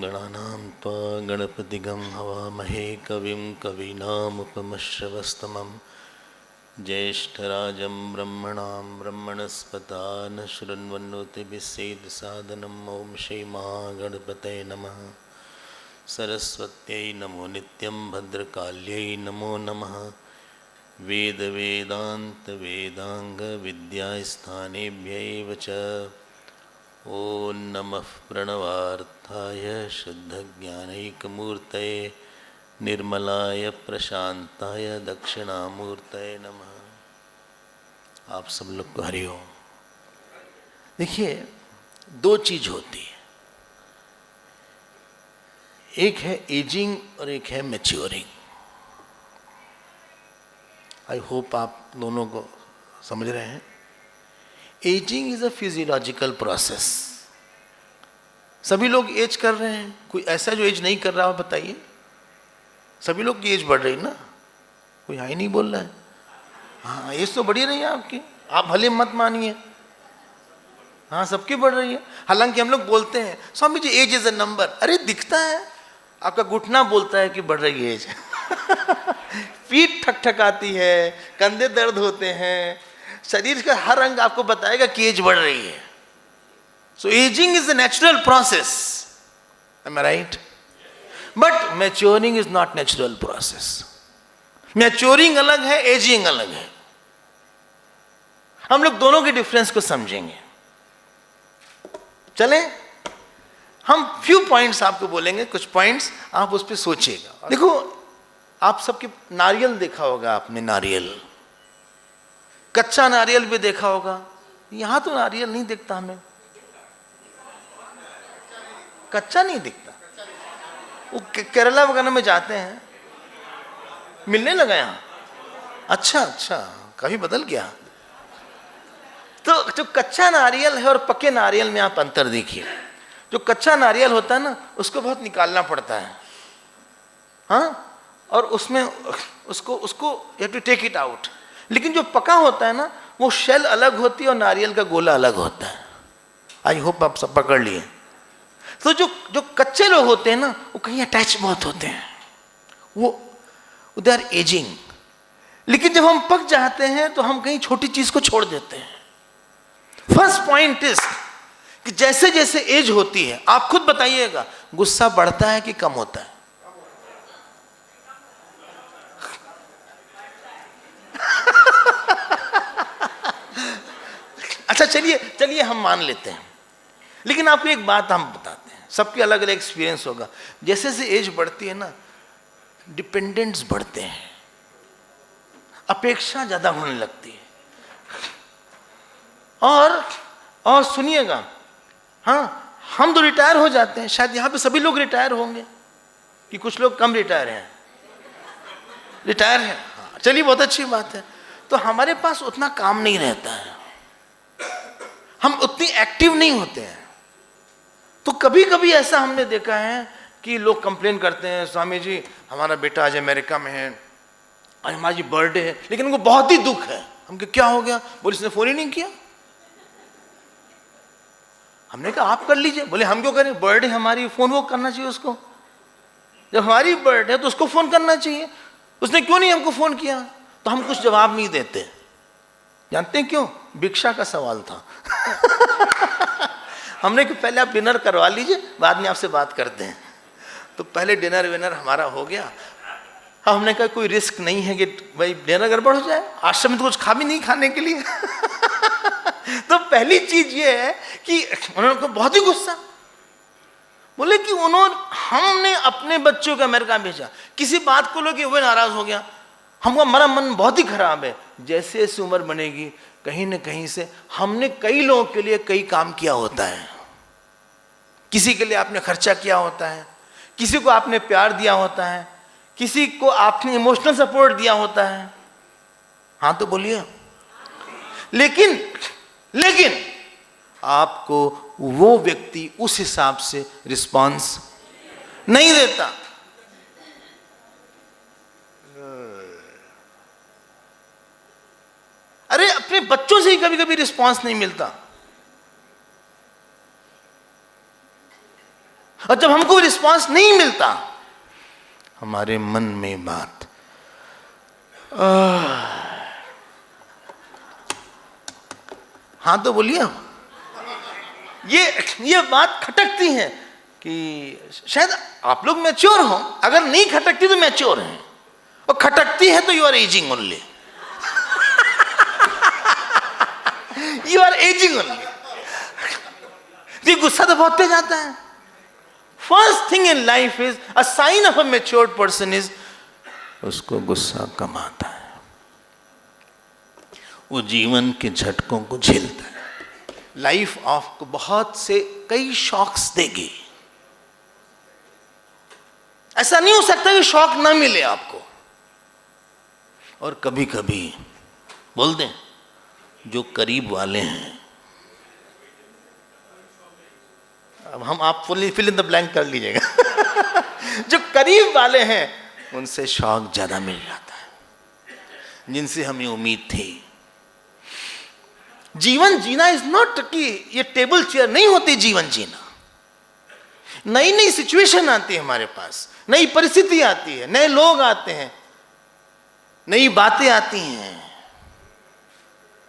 गणानां त्वा गणपतिगं हवामहे कविं कवीनामुपमश्रवस्तमं ज्येष्ठराजं ब्रह्मणां ब्रह्मणस्पतान् शृण्वन्नोतिभिस्सेदसादनम्। ॐ श्रीमहागणपतये नमः। सरस्वत्यै नमो नित्यं भद्रकाल्यै नमो नमः। वेदवेदान्तवेदाङ्गविद्यास्थानेभ्यैव च ॐ नमः प्रणवार्थाय शुद्धज्ञानैकमूर्तये निर्मलाय प्रशान्ताय दक्षिणामूर्तये नमः। आप सब लोग को हरि ओम। देखिए, दो चीज होती है, एक है एजिंग और एक है मैच्योरिंग। आई होप आप दोनों को समझ रहे हैं। Ageing is a physiological process. सभी लोग एज कर रहे हैं, कोई ऐसा जो एज नहीं कर रहा हो बताइए। सभी लोग की एज बढ़ रही ना, कोई हाई नहीं बोल रहा है। हाँ, एज तो बढ़ी रही है आपकी, आप भले मत मानिए। हाँ, सबकी बढ़ रही है। हालांकि हम लोग बोलते हैं Swami ji as is a number. अरे दिखता है, आपका घुटना बोलता है कि बढ़ रही है एज। पीठ ठकठकाती है, कंधे दर्द होते हैं, शरीर का हर अंग आपको बताएगा कि एज बढ़ रही है। So aging is a natural process, am I right? But maturing is not natural process. Maturing अलग है, एजिंग अलग है। हम लोग दोनों के डिफरेंस को समझेंगे। चलें, हम फ्यू पॉइंट्स आपको बोलेंगे, कुछ पॉइंट्स आप उस पर सोचिएगा। देखो, आप सबके नारियल देखा होगा आपने, नारियल, कच्चा नारियल भी देखा होगा। यहां तो नारियल नहीं दिखता हमें, कच्चा नहीं दिखता। वो केरला वगैरह में जाते हैं, मिलने लगा यहां। अच्छा अच्छा, कभी बदल गया। तो जो कच्चा नारियल है और पके नारियल में आप अंतर देखिए। जो कच्चा नारियल होता है ना, उसको बहुत निकालना पड़ता है, हाँ, और उसमें उसको उसको you have to take it out. लेकिन जो पका होता है ना, वो शेल अलग होती है और नारियल का गोला अलग होता है। आई होप आप सब पकड़ लिए। तो जो जो कच्चे लोग होते हैं ना, वो कहीं अटैच बहुत होते हैं, वो दे आर एजिंग। लेकिन जब हम पक जाते हैं तो हम कहीं छोटी चीज को छोड़ देते हैं। फर्स्ट पॉइंट इज कि जैसे जैसे एज होती है, आप खुद बताइएगा, गुस्सा बढ़ता है कि कम होता है? अच्छा, चलिए चलिए हम मान लेते हैं। लेकिन आपको एक बात हम बताते हैं, सबके अलग अलग एक्सपीरियंस होगा। जैसे जैसे एज बढ़ती है ना, डिपेंडेंट्स बढ़ते हैं, अपेक्षा ज्यादा होने लगती है। और सुनिएगा, हाँ, हम तो रिटायर हो जाते हैं, शायद यहां पे सभी लोग रिटायर होंगे कि कुछ लोग कम रिटायर हैं। रिटायर है, हाँ, चलिए बहुत अच्छी बात है। तो हमारे पास उतना काम नहीं रहता है, हम उतनी एक्टिव नहीं होते हैं। तो कभी कभी ऐसा हमने देखा है कि लोग कंप्लेन करते हैं, स्वामी जी हमारा बेटा आज अमेरिका में है, आज हमारी बर्थडे है, लेकिन उनको बहुत ही दुख है। हम कहा क्या हो गया? बोले इसने फोन ही नहीं किया। हमने कहा आप कर लीजिए। बोले हम क्यों करें, बर्थडे हमारी, फोन वो करना चाहिए उसको। जब हमारी बर्थडे है तो उसको फोन करना चाहिए, उसने क्यों नहीं हमको फोन किया? तो हम कुछ जवाब नहीं देते। जानते हैं क्यों? भिक्षा का सवाल था। हमने कहा पहले आप डिनर करवा लीजिए, बाद में आपसे बात करते हैं। तो पहले डिनर विनर हमारा हो गया। हमने कहा कोई रिस्क नहीं है कि भाई डिनर गड़बड़ हो जाए, आश्रम में तो कुछ खा भी नहीं खाने के लिए। तो पहली चीज ये है कि उन्होंने को बहुत ही गुस्सा। बोले कि हमने अपने बच्चों को अमेरिका भेजा, किसी बात को लेके वो नाराज हो गया। हमका हमारा मन बहुत ही खराब है। जैसे जैसे उम्र बनेगी, कहीं न कहीं से हमने कई लोगों के लिए कई काम किया होता है। किसी के लिए आपने खर्चा किया होता है, किसी को आपने प्यार दिया होता है, किसी को आपने इमोशनल सपोर्ट दिया होता है। हाँ तो बोलिए। लेकिन आपको वो व्यक्ति उस हिसाब से रिस्पॉन्स नहीं देता। अरे अपने बच्चों से ही कभी कभी रिस्पॉन्स नहीं मिलता। और जब हमको रिस्पांस नहीं मिलता, हमारे मन में बात हाँ तो बोलिए, ये बात खटकती है कि शायद आप लोग मैच्योर हो, अगर नहीं खटकती तो मैच्योर हैं, और खटकती है तो you are aging only, you are aging only. ये गुस्सा तो बहुत तेज आता है। First thing in life is a sign of a matured person is, उसको गुस्सा कम आता है, वो जीवन के झटकों को झेलता है। लाइफ आपको बहुत से कई शॉक्स देगी, ऐसा नहीं हो सकता कि शॉक ना मिले आपको। और कभी कभी बोल दें, जो करीब वाले हैं, अब हम आप फिल इन द ब्लैंक कर लीजिएगा जो करीब वाले हैं उनसे शॉक ज्यादा मिल जाता है, जिनसे हमें उम्मीद थी। जीवन जीना इज नॉट कि ये टेबल चेयर नहीं होती। जीवन जीना, नई नई सिचुएशन आती है हमारे पास, नई परिस्थिति आती है, नए लोग आते हैं, नई बातें आती हैं।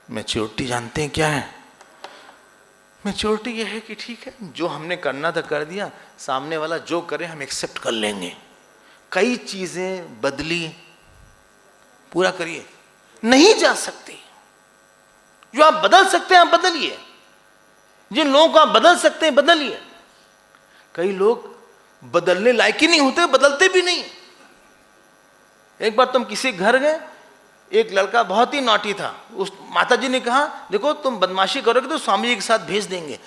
मैच्योरिटी जानते हैं क्या है? मैच्योरिटी यह है कि ठीक है, जो हमने करना था कर दिया, सामने वाला जो करे हम एक्सेप्ट कर लेंगे। कई चीजें बदली, पूरा करिए, नहीं जा सकती। जो आप बदल सकते हैं आप बदलिए, जिन लोगों को आप बदल सकते हैं बदलिए। कई लोग बदलने लायक ही नहीं होते, बदलते भी नहीं। एक बार तुम किसी घर गए, एक लड़का बहुत ही नॉटी था, उस माता जी ने कहा देखो तुम बदमाशी करोगे तो स्वामी जी के साथ भेज देंगे।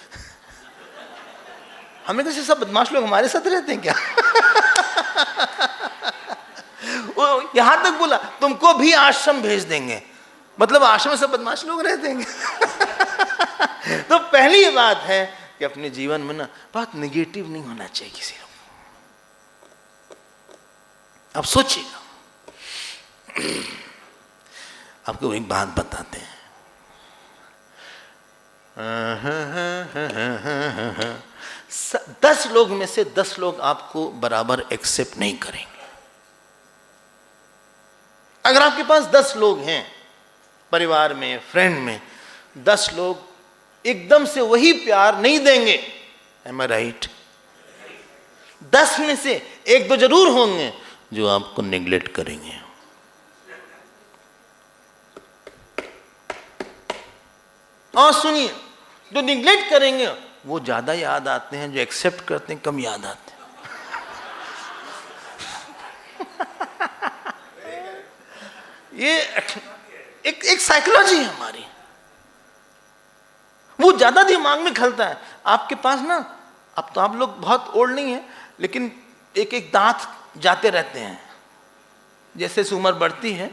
हमने कहा सब बदमाश लोग हमारे साथ रहते हैं क्या? वो यहां तक बोला तुमको भी आश्रम भेज देंगे, मतलब आश्रम में सब बदमाश लोग रहते हैं। तो पहली बात है कि अपने जीवन में ना बहुत नेगेटिव नहीं होना चाहिए किसी को। अब सोचिएगा, आपको एक बात बताते हैं। 10 लोग में से 10 लोग आपको बराबर एक्सेप्ट नहीं करेंगे। अगर आपके पास 10 लोग हैं परिवार में, फ्रेंड में, 10 लोग एकदम से वही प्यार नहीं देंगे। M I right? 10 में से 1-2 जरूर होंगे जो आपको नेग्लेक्ट करेंगे। और सुनिए, जो निग्लेक्ट करेंगे वो ज्यादा याद आते हैं, जो एक्सेप्ट करते हैं कम याद आते हैं। ये एक साइकोलॉजी है हमारी, वो ज्यादा दिमाग में खलता है। आपके पास ना, अब तो आप लोग बहुत ओल्ड नहीं है, लेकिन एक एक दांत जाते रहते हैं। जैसे जैसे उम्र बढ़ती है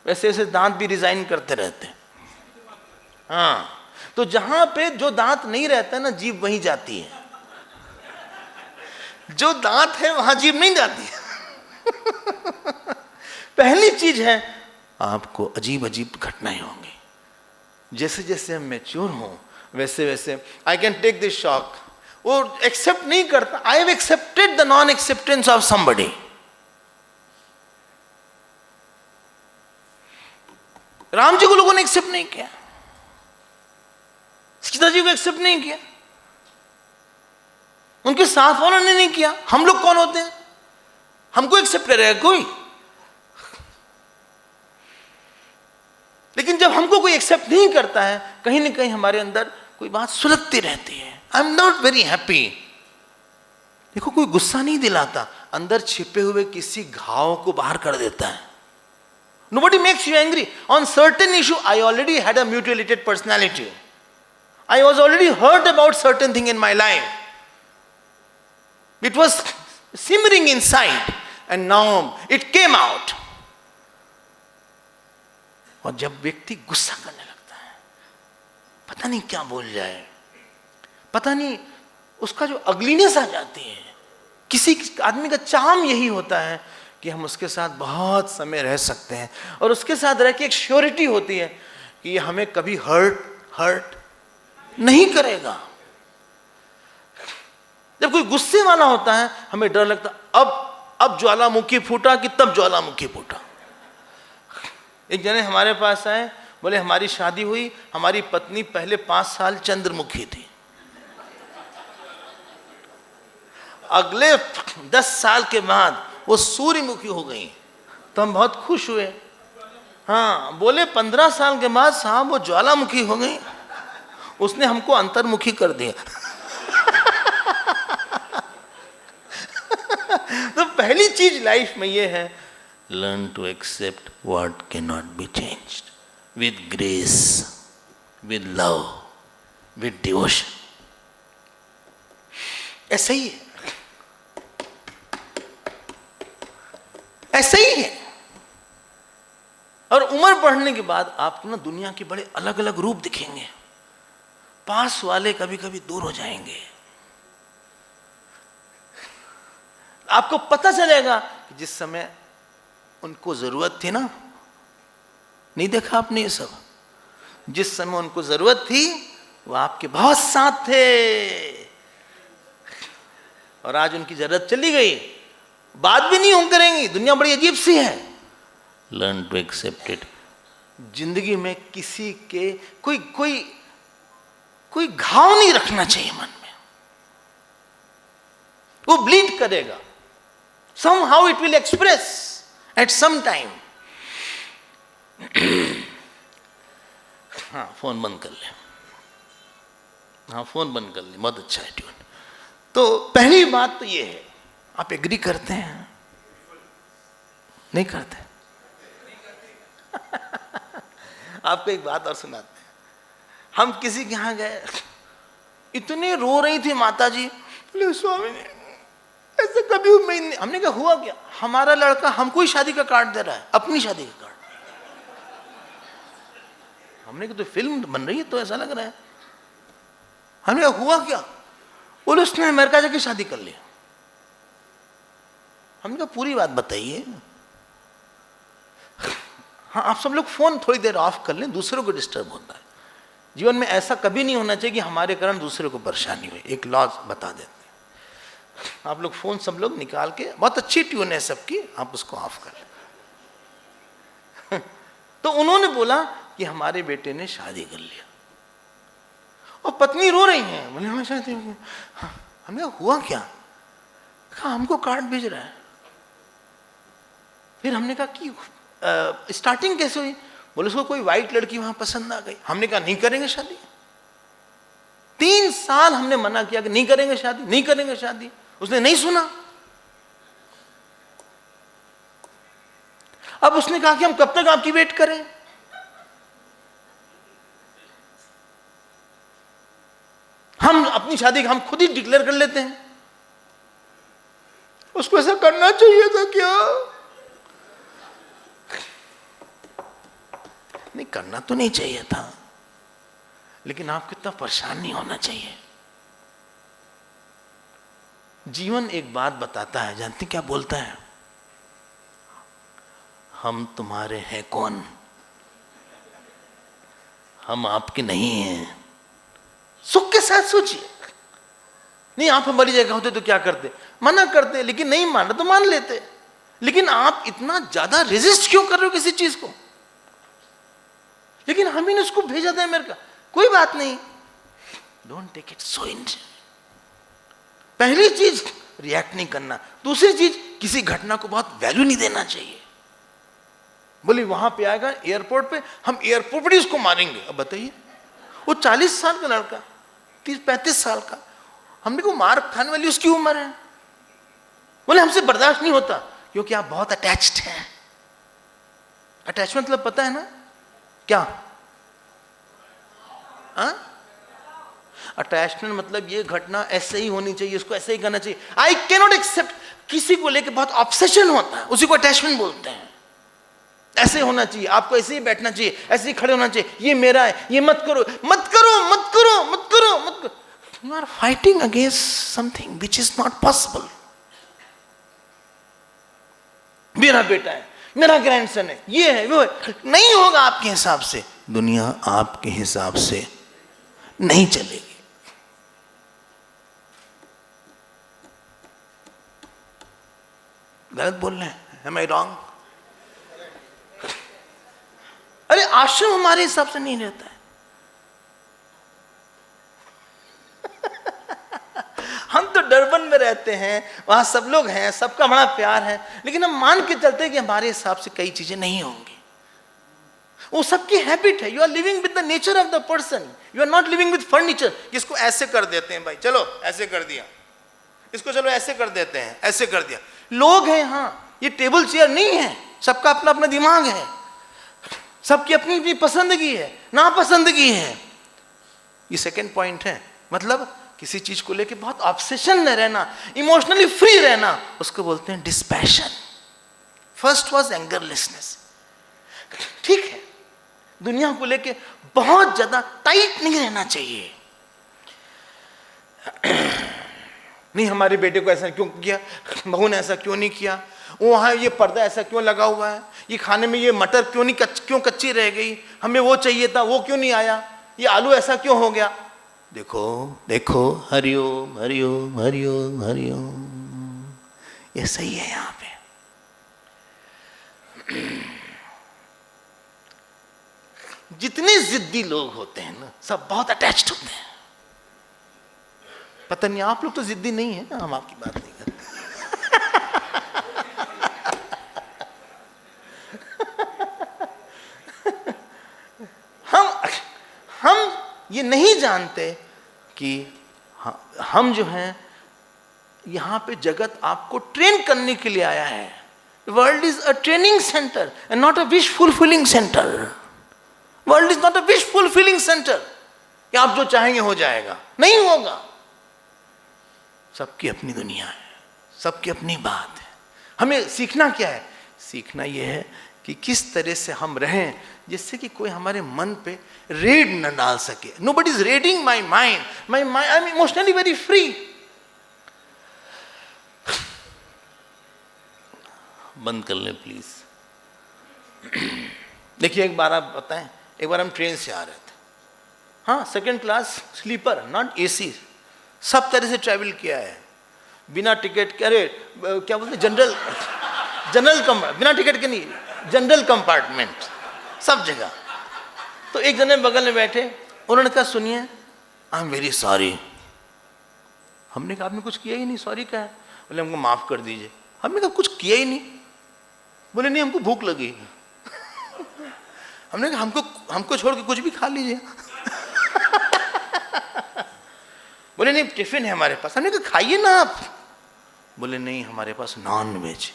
वैसे वैसे दांत भी रिजाइन करते रहते हैं। हाँ, तो जहां पे जो दांत नहीं रहता है ना, जीभ वहीं जाती है। जो दांत है वहां जीभ नहीं जाती है। पहली चीज है, आपको अजीब अजीब घटनाएं होंगी। जैसे जैसे हम मैच्योर हों वैसे वैसे I can take this shock. वो एक्सेप्ट नहीं करता। I have accepted the non acceptance of somebody. Ram ji को लोगों ने एक्सेप्ट नहीं किया, सीता जी को एक्सेप्ट नहीं किया, उनके साथ वालों ने नहीं किया। हम लोग कौन होते हैं? हमको एक्सेप्ट करेगा कोई? लेकिन जब हमको कोई एक्सेप्ट नहीं करता है, कहीं ना कहीं हमारे अंदर कोई बात सुलगती रहती है। I am not very happy. देखो, कोई गुस्सा नहीं दिलाता, अंदर छिपे हुए किसी घाव को बाहर कर देता है। Nobody makes you angry. On certain issue, I already had a mutilated personality. I was already hurt about certain thing in my life. It was simmering inside, and now it came out. और जब व्यक्ति गुस्सा करने लगता है, पता नहीं क्या बोल जाए, पता नहीं उसका जो अगलीनेस आ जाती है। किसी आदमी का चार्म यही होता है कि हम उसके साथ बहुत समय रह सकते हैं, और उसके साथ रह के एक श्योरिटी होती है कि ये हमें कभी हर्ट नहीं करेगा। जब कोई गुस्से वाला होता है हमें डर लगता, अब ज्वालामुखी फूटा कि तब ज्वालामुखी फूटा। एक जने हमारे पास आए, बोले हमारी शादी हुई, हमारी पत्नी पहले 5 साल चंद्रमुखी थी, अगले 10 साल के बाद वो सूर्यमुखी हो गई। तो हम बहुत खुश हुए। हाँ, बोले 15 साल के बाद साहब वो ज्वालामुखी हो गई, उसने हमको अंतर्मुखी कर दिया। तो पहली चीज लाइफ में ये है, learn to accept what can not be changed with grace, with love, with devotion. ऐसा ही है, ऐसा ही है। और उम्र बढ़ने के बाद आपको ना दुनिया के बड़े अलग अलग रूप दिखेंगे। पास वाले कभी कभी दूर हो जाएंगे, आपको पता चलेगा कि जिस समय उनको जरूरत थी ना, नहीं देखा आपने ये सब, जिस समय उनको जरूरत थी वो आपके बहुत साथ थे, और आज उनकी जरूरत चली गई, बात भी नहीं हो करेंगी। दुनिया बड़ी अजीब सी है। Learn to accept it. जिंदगी में किसी के कोई घाव नहीं रखना चाहिए मन में, वो ब्लीड करेगा, somehow it will express at some time। हाँ, फोन बंद कर ले, हाँ फोन बंद कर ले, बहुत अच्छा है ट्यून। तो पहली बात तो ये है, आप एग्री करते हैं? नहीं करते? आपको एक बात और सुनाते हैं। हम किसी के यहाँ गए, इतने रो रही थी माता जी, बोले स्वामी जी ऐसे कभी उम्मीद नहीं। हमने कहा हुआ क्या? हमारा लड़का हमको ही शादी का कार्ड दे रहा है, अपनी शादी का कार्ड। हमने कहा तो फिल्म बन रही है तो ऐसा लग रहा है। हमने कहा हुआ क्या? बोले उसने अमेरिका जाके शादी कर लिया। हमने कहा पूरी बात बताइए। हाँ, आप सब लोग फोन थोड़ी देर ऑफ कर लें, दूसरों को डिस्टर्ब होता है। जीवन में ऐसा कभी नहीं होना चाहिए कि हमारे कारण दूसरे को परेशानी हुई। एक लॉ बता देते हैं, आप लोग फोन सब लोग निकाल के, बहुत अच्छी ट्यून है सबकी, आप उसको ऑफ कर लें। तो उन्होंने बोला कि हमारे बेटे ने शादी कर लिया और पत्नी रो रही है। बोले हमें शादी, हाँ, हमें हुआ क्या? कहा हमको कार्ड भेज रहा है। फिर हमने कहा कि स्टार्टिंग कैसे हुई? बोले उसको कोई वाइट लड़की वहां पसंद आ गई। हमने कहा नहीं करेंगे शादी। 3 साल हमने मना किया कि नहीं करेंगे शादी, नहीं करेंगे शादी, उसने नहीं सुना। अब उसने कहा कि हम कब तक आपकी वेट करें? हम अपनी शादी हम खुद ही डिक्लेयर कर लेते हैं। उसको ऐसा करना चाहिए था क्या? नहीं, करना तो नहीं चाहिए था, लेकिन आपको इतना परेशान नहीं होना चाहिए। जीवन एक बात बताता है, जानते क्या बोलता है? हम तुम्हारे हैं कौन, हम आपके नहीं हैं। सुख के साथ सोचिए। नहीं, आप हमारी जगह होते तो क्या करते? मना करते, लेकिन नहीं माना तो मान लेते। लेकिन आप इतना ज्यादा रेजिस्ट क्यों कर रहे हो किसी चीज को? लेकिन हम ही ने उसको भेजा था अमेरिका। कोई बात नहीं, डोंट टेक इट सो इन। पहली चीज रिएक्ट नहीं करना। दूसरी चीज, किसी घटना को बहुत वैल्यू नहीं देना चाहिए। बोली वहां पे आएगा एयरपोर्ट पे, हम एयरपोर्ट पर ही उसको मारेंगे। अब बताइए, वो 40 साल का लड़का, 30-35 साल का, हमने को मार खाने वाली उसकी उम्र है। बोले हमसे बर्दाश्त नहीं होता, क्योंकि आप बहुत अटैच्ड हैं। अटैचमेंट मतलब पता है ना क्या? अटैचमेंट मतलब ये घटना ऐसे ही होनी चाहिए, इसको ऐसे ही करना चाहिए। I can not accept. किसी को लेकर बहुत ऑब्सेशन होता है, उसी को अटैचमेंट बोलते हैं। ऐसे होना चाहिए, आपको ऐसे ही बैठना चाहिए, ऐसे ही खड़े होना चाहिए, ये मेरा है, ये मत करो, मत करो, मत करो, मत करो, मत करो। You are fighting against something which is not possible. मेरा बेटा है, मेरा ग्रैंडसन है, ये है, वो है। नहीं होगा आपके हिसाब से। दुनिया आपके हिसाब से नहीं चलेगी। गलत बोल रहे हैं, am I wrong? अरे आश्रम हमारे हिसाब से नहीं रहता है। हम तो डरबन में रहते हैं, वहां सब लोग हैं, सबका बड़ा प्यार है, लेकिन हम मान के चलते हैं कि हमारे हिसाब से कई चीजें नहीं होंगी। वो सबकी हैबिट है। You are living with the nature of the person, you are not living with furniture. इसको ऐसे कर देते हैं भाई, चलो ऐसे कर दिया, इसको चलो ऐसे कर देते हैं, ऐसे कर दिया। लोग हैं, हाँ, ये टेबल चेयर नहीं है, सबका अपना अपना दिमाग है, सबकी अपनी अपनी पसंदगी है, नापसंदगी है। ये सेकेंड पॉइंट है। मतलब किसी चीज को लेके बहुत ऑब्सेशन में रहना, इमोशनली फ्री रहना, उसको बोलते हैं डिस्पैशन। First was एंगरलेसनेस। ठीक है, दुनिया को लेके बहुत ज्यादा टाइट नहीं रहना चाहिए। नहीं, हमारे बेटे को ऐसा क्यों किया, बहू ने ऐसा क्यों नहीं किया, वहाँ ये पर्दा ऐसा क्यों लगा हुआ है, ये खाने में ये मटर क्यों कच्ची रह गई, हमें वो चाहिए था वो क्यों नहीं आया, ये आलू ऐसा क्यों हो गया। देखो देखो, हरिओम हरिओम हरिओम हरिओम, ये सही है। यहाँ पे जितने जिद्दी लोग होते हैं ना, सब बहुत अटैच्ड होते हैं। पता नहीं आप लोग तो जिद्दी नहीं है, हम आपकी बात नहीं करते। हम ये नहीं जानते कि हम जो हैं, यहां पे जगत आपको ट्रेन करने के लिए आया है। World is a training centre and not a wish fulfilling centre. World is not a wish fulfilling centre कि आप जो चाहेंगे हो जाएगा, नहीं होगा। सबकी अपनी दुनिया है, सबकी अपनी बात है। हमें सीखना क्या है? सीखना यह है कि किस तरह से हम रहें जिससे कि कोई हमारे मन पे रेड न डाल सके। Nobody is raiding my mind. I'm emotionally very free. बंद कर ले प्लीज। देखिए, एक बार आप बताएं, एक बार हम ट्रेन से आ रहे थे, हाँ, second class sleeper, not AC, सब तरह से ट्रैवल किया है, बिना टिकट के। अरे क्या बोलते, जनरल कंपार्टमेंट, बिना टिकट के नहीं, जनरल कंपार्टमेंट, सब जगह। तो एक जने बगल में बैठे, उन्होंने कहा सुनिए, आई एम वेरी सॉरी। हमने कहा आपने कुछ किया ही नहीं, सॉरी क्या है? बोले हमको माफ कर दीजिए। हमने कहा कुछ किया ही नहीं। बोले नहीं, हमको भूख लगी। हमने कहा हमको छोड़ के कुछ भी खा लीजिए। बोले नहीं, टिफिन है हमारे पास। हमने कहा खाइए ना आप। बोले नहीं, हमारे पास नॉन वेज।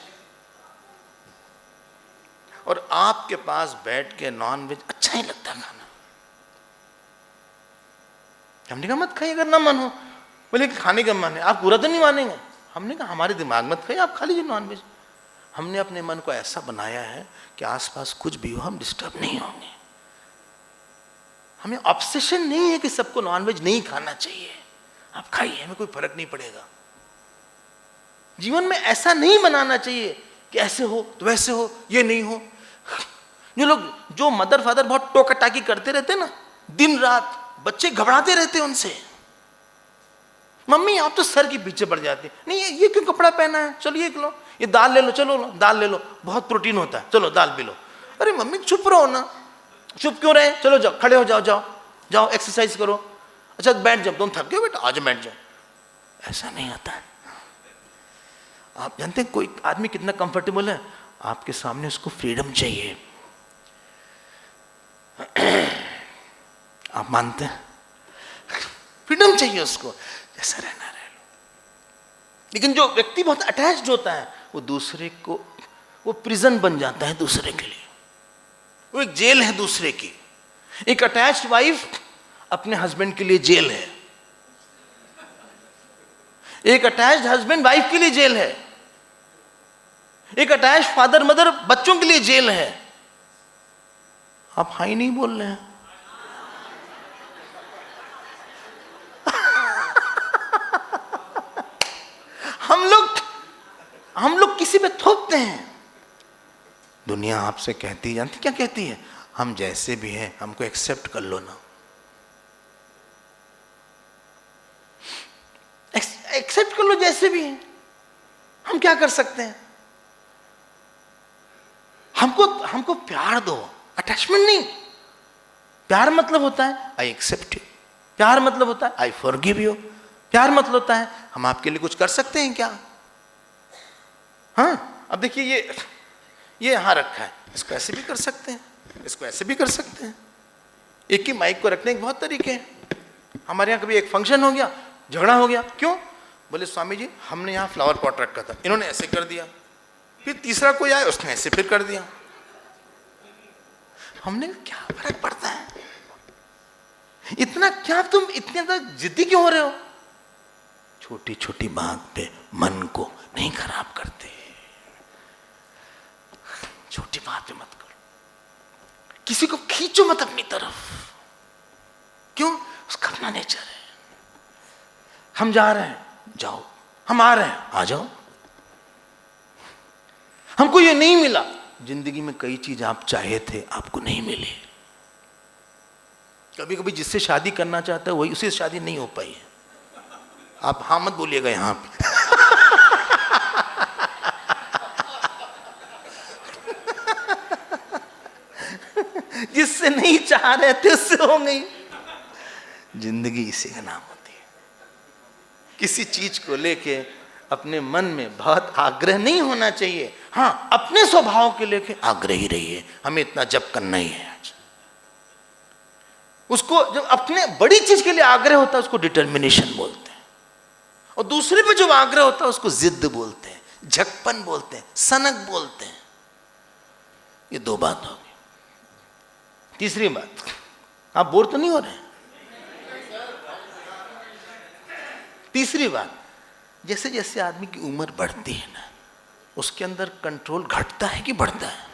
और आपके पास बैठ के नॉन वेज अच्छा ही लगता खाना। हमने कहा मत खाइए अगर ना मन हो। बोले खाने का मन है, आप पूरा तो नहीं मानेंगे। हमने कहा हमारे दिमाग मत खाइए, आप खा लीजिए नॉन वेज। हमने अपने मन को ऐसा बनाया है कि आसपास कुछ भी हो हम डिस्टर्ब नहीं होंगे। हमें ऑब्सेशन नहीं है कि सबको नॉनवेज नहीं खाना चाहिए, आप खाइए, हमें कोई फर्क नहीं पड़ेगा। जीवन में ऐसा नहीं बनाना चाहिए कि ऐसे हो तो वैसे हो, ये नहीं हो। जो मदर फादर बहुत टोकाटाकी करते रहते ना, दिन रात, बच्चे घबराते रहते उनसे। मम्मी आप तो सर के पीछे पड़ जाती, नहीं ये क्यों कपड़ा पहना है, चलो ये लो, ये दाल ले लो, चलो दाल ले लो, बहुत प्रोटीन होता है, चलो दाल पी लो। अरे मम्मी चुप रहो ना, चुप क्यों रहे, चलो जाओ, खड़े हो जाओ, जाओ एक्सरसाइज करो। अच्छा बैठ जाओ, तुम थक गए बेटा, आज बैठ जाओ। ऐसा नहीं होता है। आप जानते हैं कोई आदमी कितना कंफर्टेबल है, आपके सामने उसको फ्रीडम चाहिए। आप मानते हैं? फ्रीडम चाहिए उसको, जैसा रहना रह लो। लेकिन जो व्यक्ति बहुत अटैच्ड होता है, वो दूसरे को, वो प्रिजन बन जाता है दूसरे के लिए, वो एक जेल है दूसरे की। एक अटैच्ड वाइफ अपने हस्बैंड के लिए जेल है, एक अटैच्ड हस्बैंड वाइफ के लिए जेल है, एक अटैच्ड फादर मदर बच्चों के लिए जेल है। आप हाई नहीं बोल रहे हैं। हम लोग किसी पे थोपते हैं। दुनिया आपसे कहती, जानती क्या कहती है? हम जैसे भी हैं हमको एक्सेप्ट कर लो ना। एक्सेप्ट कर लो जैसे भी हैं, हम क्या कर सकते हैं? हमको प्यार दो, अटैचमेंट नहीं। प्यार मतलब होता है आई एक्सेप्ट यू, प्यार मतलब होता है आई फॉरगिव यू, प्यार मतलब होता है हम आपके लिए कुछ कर सकते हैं क्या। हाँ, अब देखिए ये यहां रखा है, इसको ऐसे भी कर सकते हैं, इसको ऐसे भी कर सकते हैं। एक ही माइक को रखने के बहुत तरीके हैं। हमारे यहाँ कभी एक फंक्शन हो गया, झगड़ा हो गया, क्यों? बोले स्वामी जी हमने यहाँ फ्लावर पॉट रखा था, इन्होंने ऐसे कर दिया, फिर तीसरा कोई आया उसने ऐसे फिर कर दिया। हमने क्या फर्क पड़ता है, इतना क्या तुम इतने ज्यादा जिद्दी क्यों हो रहे हो? छोटी छोटी बात पे मन को नहीं खराब करते, छोटी बात पे मत करो, किसी को खींचो मत अपनी तरफ, क्यों? उसका अपना नेचर है। हम जा रहे हैं जाओ, हम आ रहे हैं आ जाओ। हमको ये नहीं मिला, जिंदगी में कई चीज आप चाहे थे आपको नहीं मिली। कभी कभी जिससे शादी करना चाहता है वही उसी से शादी नहीं हो पाई है। आप हाँ मत बोलिएगा यहां पे। जिससे नहीं चाह रहे थे उससे हो गई। जिंदगी इसी का नाम होती है। किसी चीज को लेके अपने मन में बहुत आग्रह नहीं होना चाहिए। हाँ, अपने स्वभाव के लेके आग्रही रहिए, हमें इतना जप करना ही है आज। उसको जब अपने बड़ी चीज के लिए आग्रह होता है उसको डिटर्मिनेशन बोलते हैं, और दूसरे पे जो आग्रह होता है उसको जिद बोलते हैं, झकपन बोलते हैं, सनक बोलते हैं। ये दो बात होगी। तीसरी बात, आप बोर तो नहीं हो रहे? तीसरी बात, जैसे जैसे आदमी की उम्र बढ़ती है ना, उसके अंदर कंट्रोल घटता है कि बढ़ता है?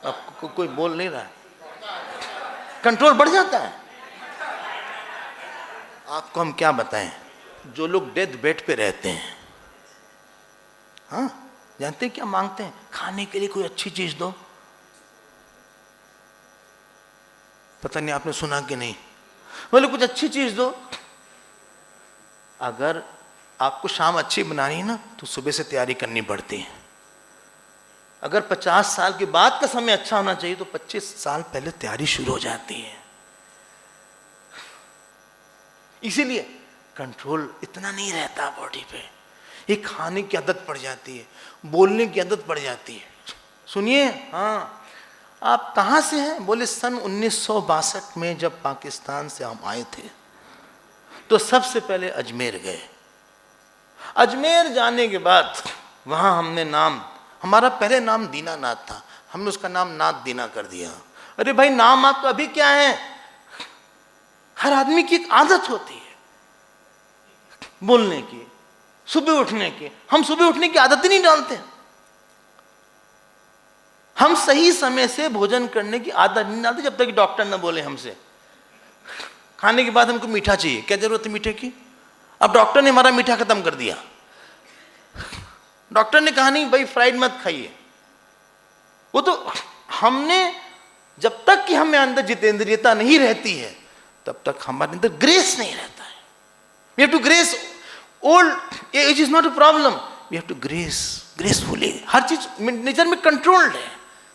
अब कोई बोल नहीं रहा है। कंट्रोल बढ़ जाता है। आपको हम क्या बताएं, जो लोग डेथ बेड पे रहते हैं, हाँ, जानते हैं क्या मांगते हैं? खाने के लिए कोई अच्छी चीज दो। पता नहीं आपने सुना कि नहीं, बोले कुछ अच्छी चीज दो। अगर आपको शाम अच्छी बनानी है ना तो सुबह से तैयारी करनी पड़ती है। अगर 50 साल के बाद का समय अच्छा होना चाहिए तो 25 साल पहले तैयारी शुरू हो जाती है। इसीलिए कंट्रोल इतना नहीं रहता बॉडी पे। ये खाने की आदत पड़ जाती है, बोलने की आदत पड़ जाती है। सुनिए, हाँ, आप कहाँ से हैं? बोले सन 1962 में जब पाकिस्तान से हम आए थे तो सबसे पहले अजमेर गए। अजमेर जाने के बाद वहाँ हमने नाम, हमारा पहले नाम दीनानाथ था, हमने उसका नाम नाथ दीना कर दिया। अरे भाई, नाम आपका अभी क्या है? हर आदमी की एक आदत होती है बोलने की, सुबह उठने की। हम सुबह उठने की आदत ही नहीं डालते। हम सही समय से भोजन करने की आदत नहीं डालते जब तक कि डॉक्टर न बोले हमसे खाने के बाद हमको मीठा चाहिए। क्या जरूरत है मीठे की? अब डॉक्टर ने हमारा मीठा खत्म कर दिया। डॉक्टर ने कहा नहीं भाई फ्राइड मत खाइए। वो तो हमने, जब तक कि हमें अंदर जितेंद्रियता नहीं रहती है तब तक हमारे अंदर ग्रेस नहीं रहता है। We have to grace. Old age is not a problem, we have to grace gracefully. हर चीज नेचर में कंट्रोल्ड है,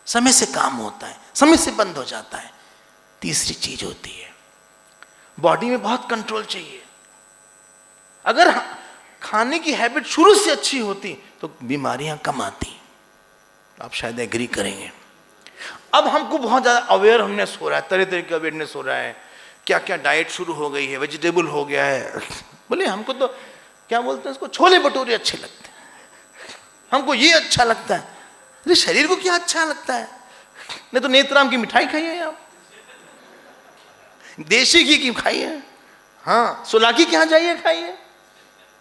समय से काम होता है, समय से बंद हो जाता है। तीसरी चीज होती है, बॉडी में बहुत कंट्रोल चाहिए। अगर खाने की हैबिट शुरू से अच्छी होती तो बीमारियां कम आती। आप शायद एग्री करेंगे। अब हमको बहुत ज्यादा अवेयरनेस हो रहा है, तरह तरह का अवेयरनेस हो रहा है। क्या क्या डाइट शुरू हो गई है, वेजिटेबल हो गया है। बोले हमको तो क्या बोलते हैं उसको, छोले भटूरे अच्छे लगते हैं, हमको ये अच्छा लगता है। अरे शरीर को क्या अच्छा लगता है? नहीं तो नेत्राम की मिठाई खाइए, आप देशी घी की खाइए, हाँ, सुलाकी के यहाँ जाइए खाइए,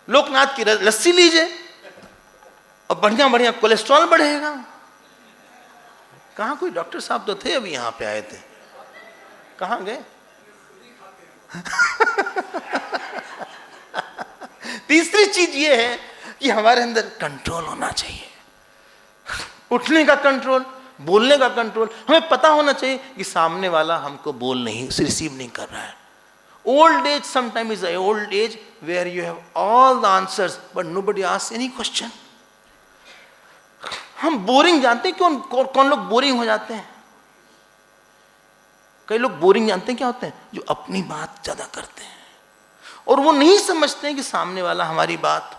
लोकनाथ की लस्सी लीजिए और बढ़िया बढ़िया कोलेस्ट्रॉल बढ़ेगा। कहाँ कोई डॉक्टर साहब तो थे अभी यहाँ पे आए थे, कहाँ गए? तीसरी चीज ये है कि हमारे अंदर कंट्रोल होना चाहिए। उठने का कंट्रोल, बोलने का कंट्रोल। हमें पता होना चाहिए कि सामने वाला हमको बोल नहीं, रिसीव नहीं कर रहा है, Old age sometimes is a old age where you have all the answers but nobody asks any question. हम बोरिंग जानते हैं कौन लोग बोरिंग हो जाते हैं? कई लोग बोरिंग जानते हैं क्या होते हैं? जो अपनी बात ज्यादा करते हैं और वो नहीं समझते हैं कि सामने वाला हमारी बात,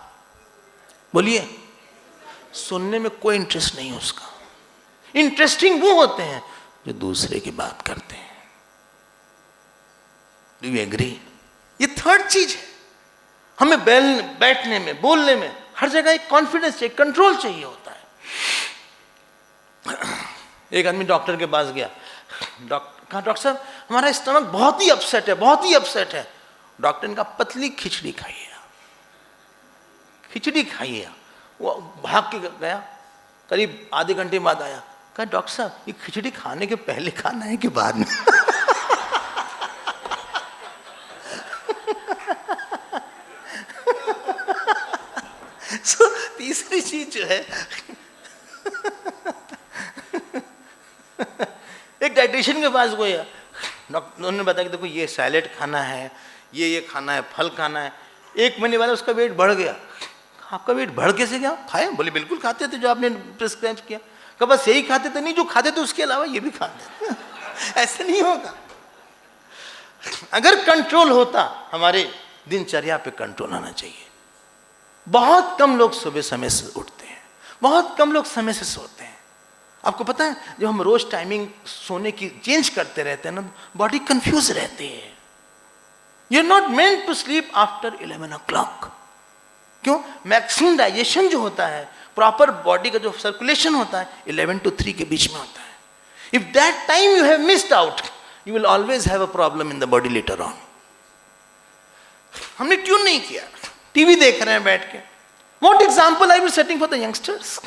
बोलिए, सुनने में कोई इंटरेस्ट नहीं है उसका। इंटरेस्टिंग वो होते हैं जो दूसरे की बात करते हैं। Do you agree? ये थर्ड चीज है। हमें बैठने में, बोलने में, हर जगह एक कॉन्फिडेंस चाहिए, कंट्रोल चाहिए होता है। एक आदमी डॉक्टर के पास गया, कहा डॉक्टर साहब हमारा स्टमक बहुत ही अपसेट है, बहुत ही अपसेट है। डॉक्टर ने कहा पतली खिचड़ी खाइए, खिचड़ी खाइए। वो भाग के गया, करीब आधे घंटे बाद आया, कहा डॉक्टर साहब ये खिचड़ी खाने के पहले खाना है कि बाद में? तीसरी चीज जो है, एक डाइटिशियन के पास गया, डॉक्टर ने बताया कि देखो ये सैलेड खाना है, ये खाना है, फल खाना है। 1 महीने बाद उसका वेट बढ़ गया। आपका वेट बढ़ कैसे गया? खाए? बोले बिल्कुल खाते थे जो आपने प्रिस्क्राइब किया। कब बस यही खाते थे? नहीं, जो खाते थे उसके अलावा ये भी खाते थे। ऐसे नहीं होगा। अगर कंट्रोल होता, हमारे दिनचर्या पे कंट्रोल आना चाहिए। बहुत कम लोग सुबह समय से उठते हैं, बहुत कम लोग समय से सोते हैं। आपको पता है जब हम रोज टाइमिंग सोने की चेंज करते रहते हैं ना, बॉडी कंफ्यूज रहती है। You are not meant to sleep after 11 o'clock। क्यों? मैक्सिमम डाइजेशन जो होता है, प्रॉपर बॉडी का जो सर्कुलेशन होता है 11 to 3 के बीच में होता है। If that time you have missed out, you will always have a problem in the body later on. हमने ट्यून नहीं किया, टीवी देख रहे हैं बैठ के। What example I will setting for the youngsters?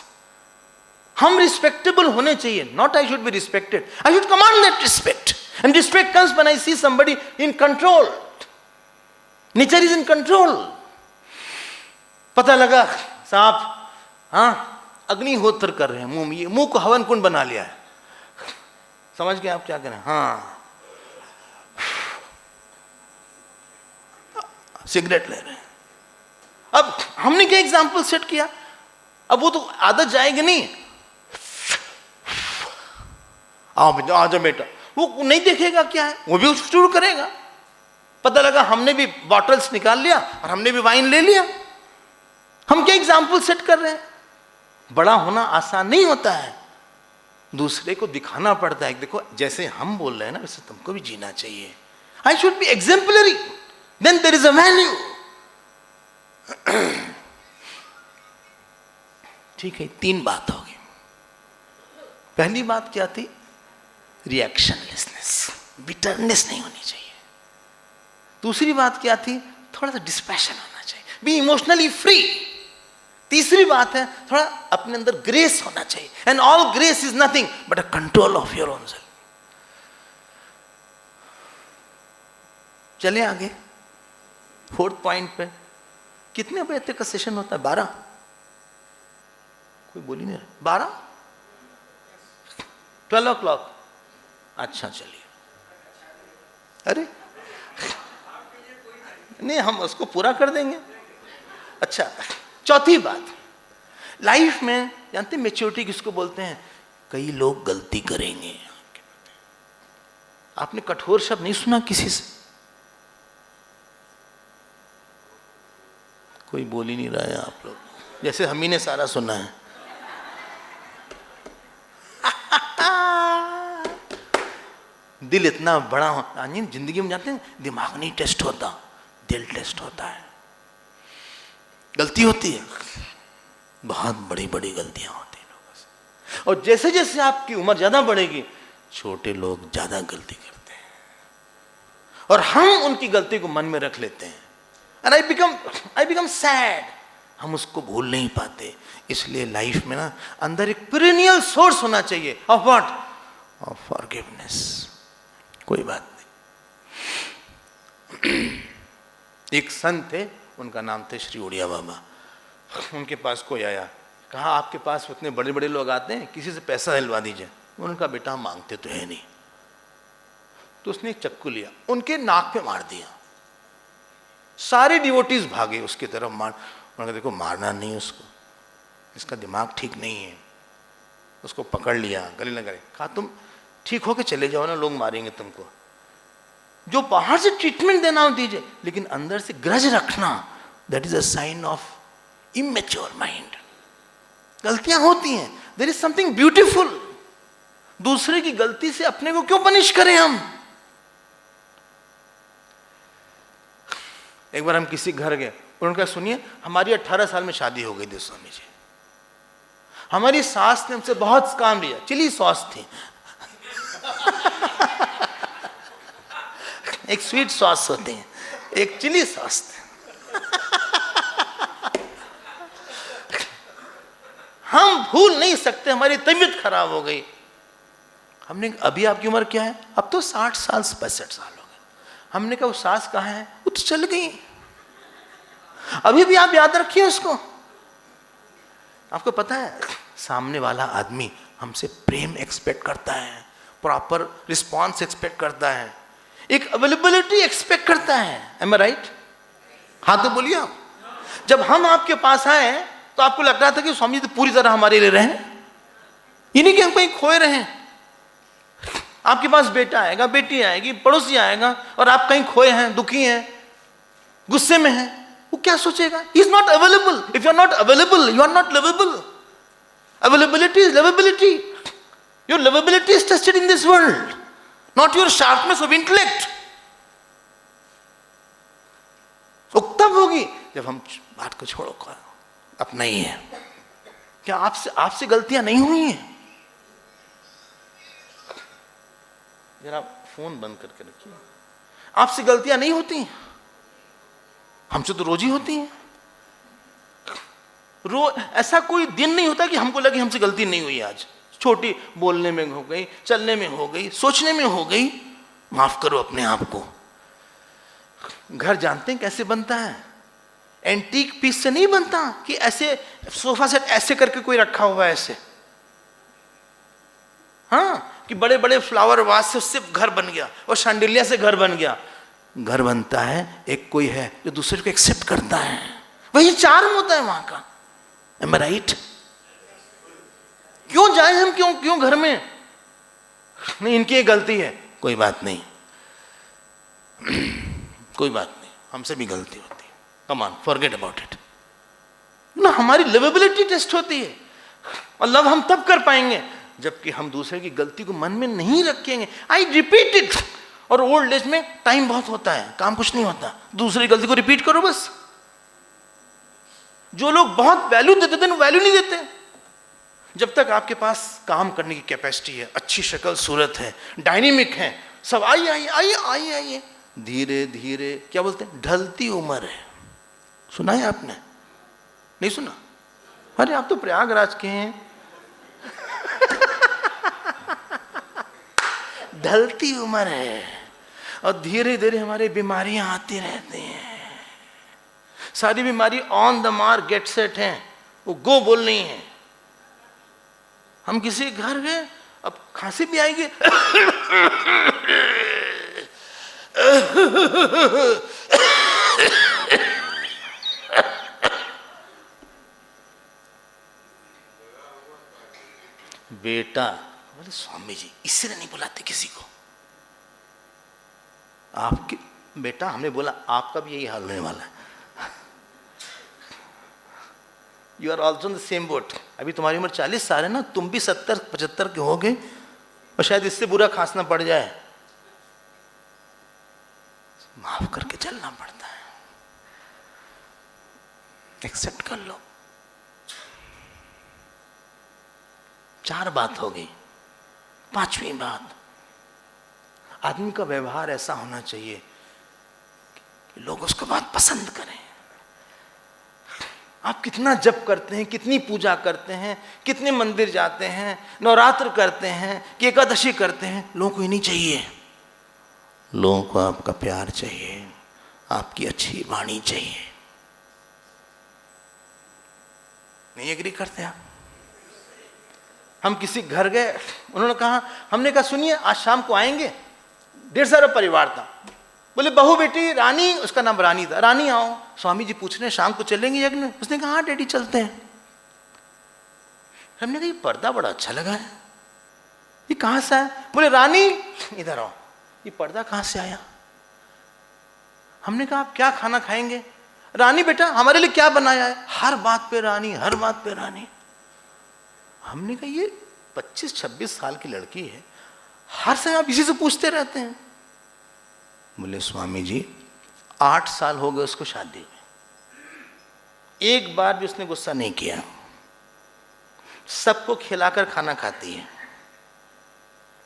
हम रिस्पेक्टेबल होने चाहिए, not I should be respected, I should command that respect. And respect comes when I C somebody in control. Nature is in control. पता लगा सांप, हाँ, अग्निहोत्र कर रहे हैं, मुंह को हवन कुंड बना लिया है। समझ गए आप क्या करें? हाँ, सिगरेट ले रहे हैं। अब हमने क्या एग्जाम्पल सेट किया? अब वो तो आदत जाएगी नहीं। आ जाओ बेटा, वो नहीं देखेगा क्या है, वो भी शुरू करेगा। पता लगा हमने भी बॉटल्स निकाल लिया और हमने भी वाइन ले लिया। हम क्या एग्जाम्पल सेट कर रहे हैं? बड़ा होना आसान नहीं होता है, दूसरे को दिखाना पड़ता है। देखो जैसे हम बोल रहे हैं ना, वैसे तुमको भी जीना चाहिए। I should be exemplary, then there is a value. ठीक है, 3 बात होगी। पहली बात क्या थी? रिएक्शनलेसनेस, बिटरनेस नहीं होनी चाहिए। दूसरी बात क्या थी? थोड़ा सा डिस्पैशन होना चाहिए, बी इमोशनली फ्री। तीसरी बात है थोड़ा अपने अंदर ग्रेस होना चाहिए। And all grace is nothing but a control of your own self. चले आगे 4th पॉइंट पे। कितने बजे तक का सेशन होता है? 12? कोई बोली नहीं रहा। 12? 12 o'clock? अच्छा चलिए। अरे नहीं, हम उसको पूरा कर देंगे। अच्छा, चौथी बात, लाइफ में जानते मैच्योरिटी किसको बोलते हैं? कई लोग गलती करेंगे। आपने कठोर शब्द नहीं सुना किसी से? कोई बोल ही नहीं रहा है आप लोग, जैसे हम ही ने सारा सुना है। दिल इतना बड़ा होता है जिंदगी में, जानते हैं दिमाग नहीं टेस्ट होता, दिल टेस्ट होता है। गलती होती है, बहुत बड़ी बड़ी गलतियां होती हैं लोगों से। और जैसे जैसे आपकी उम्र ज्यादा बढ़ेगी, छोटे लोग ज्यादा गलती करते हैं और हम उनकी गलती को मन में रख लेते हैं। And I become sad. हम उसको भूल नहीं पाते। इसलिए लाइफ में ना अंदर एक पेरिनियल सोर्स होना चाहिए ऑफ व्हाट? Of forgiveness. कोई बात नहीं। एक संत थे, उनका नाम थे श्री उड़िया बाबा। उनके पास कोई आया, कहा आपके पास उतने बड़े बड़े लोग आते हैं, किसी से पैसा दिलवा दीजिए। उनका बेटा मांगते तो है नहीं। तो उसने एक चक्कू लिया, उनके नाक पे मार दिया। सारे डिवोटीज भागे उसकी तरफ, मार, उन्होंने देखो मारना नहीं उसको, इसका दिमाग ठीक नहीं है। उसको पकड़ लिया, गले लगाए, कहा तुम ठीक होके चले जाओ ना, लोग मारेंगे तुमको। जो बाहर से ट्रीटमेंट देना हो दीजिए, लेकिन अंदर से ग्रज रखना, that is a sign of immature mind. गलतियां होती हैं, देयर इज समथिंग ब्यूटीफुल। दूसरे की गलती से अपने को क्यों पनिश करें हम? एक बार हम किसी घर गए, उन्होंने कहा सुनिए हमारी 18 साल में शादी हो गई थी स्वामी जी, हमारी सास ने हमसे बहुत काम लिया, चिली सॉस थी एक स्वीट सॉस होते हैं, एक चिली सॉस थी हम भूल नहीं सकते, हमारी तबीयत खराब हो गई। हमने अभी आपकी उम्र क्या है? अब तो 60 साल 65 साल हो गए। हमने कहा वो सास कहाँ है? वो तो चल गई। अभी भी आप याद रखिए उसको। आपको पता है सामने वाला आदमी हमसे प्रेम एक्सपेक्ट करता है, प्रॉपर रिस्पॉन्स एक्सपेक्ट करता है, एक अवेलेबिलिटी एक्सपेक्ट करता है। M I right? हाँ तो बोलिए आप। जब हम आपके पास आए तो आपको लग रहा था कि स्वामी जी तो पूरी तरह हमारे लिए रहे, ये नहीं कि हम कहीं खोए रहे। आपके पास बेटा आएगा, बेटी आएगी, पड़ोसी आएगा, और आप कहीं खोए हैं, दुखी हैं, गुस्से में हैं, वो क्या सोचेगा? He is not available. If you are not available, you are not livable. Availability is livability. Your livability is tested in this world, not your sharpness of intellect. वो तब होगी जब हम बात को छोड़ो, अपना ही है। क्या आपसे गलतियां नहीं हुई हैं? जरा फोन बंद करके रखिए। आपसे गलतियां नहीं होती? हमसे तो रोज ही होती हैं। ऐसा कोई दिन नहीं होता कि हमको लगे हमसे गलती नहीं हुई आज। छोटी बोलने में हो गई, चलने में हो गई, सोचने में हो गई, माफ करो अपने आप को। घर जानते हैं कैसे बनता है? एंटीक पीस से नहीं बनता कि ऐसे सोफा सेट ऐसे करके कोई रखा हुआ है ऐसे, हाँ, कि बड़े बड़े फ्लावर वास से उससे घर बन गया और शांडिलिया से घर बन गया। घर बनता है एक कोई है जो दूसरे को एक्सेप्ट करता है, वही चार्म होता है वहां का। M I right? क्यों जाए हम, क्यों घर में? नहीं इनकी गलती है, कोई बात नहीं कोई बात नहीं, हमसे भी गलती होती है, come on forget about it ना। हमारी लिवेबिलिटी टेस्ट होती है, और लव हम तब कर पाएंगे जबकि हम दूसरे की गलती को मन में नहीं रखेंगे। I repeat it. और ओल्ड एज में टाइम बहुत होता है, काम कुछ नहीं होता, दूसरी गलती को रिपीट करो बस। जो लोग बहुत वैल्यू देते थे, वैल्यू नहीं देते। जब तक आपके पास काम करने की कैपेसिटी है, अच्छी शक्ल सूरत है, डायनेमिक है, सब आइए आइए आइए आइए आइए, धीरे धीरे क्या बोलते हैं, ढलती उम्र है। सुना है आपने? नहीं सुना? अरे आप तो प्रयागराज के हैं ढलती उम्र है, और धीरे धीरे हमारी बीमारियां आती रहती हैं। सारी बीमारी on the mark get set हैं, वो गो बोल नहीं है। हम किसी घर गए, अब खांसी भी आएगी बेटा बोले स्वामी जी इससे नहीं बुलाते किसी को। आपके बेटा, हमने बोला आपका भी यही हाल होने वाला है। You are also in the same boat. अभी तुम्हारी उम्र 40 साल है ना, तुम भी 70-75 के हो गए, और शायद इससे बुरा खांसना पड़ जाए। माफ करके चलना पड़ता है, एक्सेप्ट कर लो। 4 बात हो गई, 5वीं बात, आदमी का व्यवहार ऐसा होना चाहिए कि लोग उसको बात पसंद करें। आप कितना जप करते हैं, कितनी पूजा करते हैं, कितने मंदिर जाते हैं, नवरात्र करते हैं कि एकादशी करते हैं, लोगों को ये नहीं चाहिए। लोगों को आपका प्यार चाहिए, आपकी अच्छी वाणी चाहिए। नहीं एग्री करते आप? हम किसी घर गए, उन्होंने कहा, हमने कहा सुनिए आज शाम को आएंगे। 150 परिवार था, बोले बहू बेटी रानी, उसका नाम रानी था, रानी आओ। स्वामी जी पूछ रहे हैं शाम को चलेंगे यज्ञ में? उसने कहा हाँ डैडी चलते हैं। हमने कहा ये पर्दा बड़ा अच्छा लगा है, ये कहाँ से आया? बोले रानी इधर आओ, ये पर्दा कहाँ से आया? हमने कहा आप क्या खाना खाएंगे? रानी बेटा हमारे लिए क्या बनाया है? हर बात पे रानी, हर बात पे रानी। हमने कहा ये 25-26 साल की लड़की है, हर समय आप इसी से पूछते रहते हैं। बोले स्वामी जी 8 साल हो गए उसको शादी में, एक बार भी उसने गुस्सा नहीं किया, सबको खिलाकर खाना खाती है,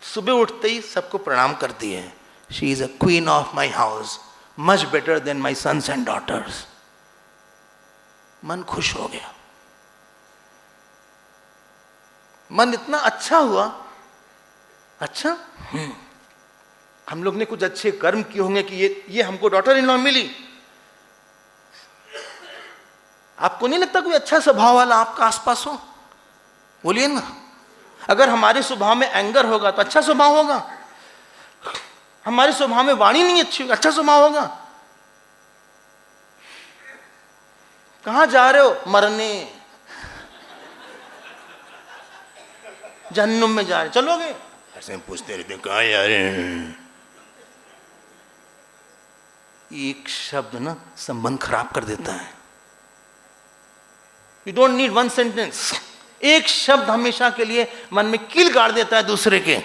सुबह उठते ही सबको प्रणाम करती है। She is a queen of my house, much better than my sons and daughters. मन खुश हो गया, मन इतना अच्छा हुआ। अच्छा हम लोग ने कुछ अच्छे कर्म किए होंगे कि ये हमको डॉटर इन लॉ मिली। आपको नहीं लगता कोई अच्छा स्वभाव वाला आपका आसपास हो? बोलिए ना। अगर हमारे स्वभाव में एंगर होगा तो अच्छा स्वभाव होगा, हमारे स्वभाव में वाणी नहीं अच्छी होगी, अच्छा स्वभाव होगा। कहां जा रहे हो? मरने, जहन्नुम में जा रहे, चलोगे? ऐसे पूछते रहते कहां जा रहे हैं। एक शब्द ना संबंध खराब कर देता है। You don't need one sentence, एक शब्द हमेशा के लिए मन में कील गाड़ देता है दूसरे के।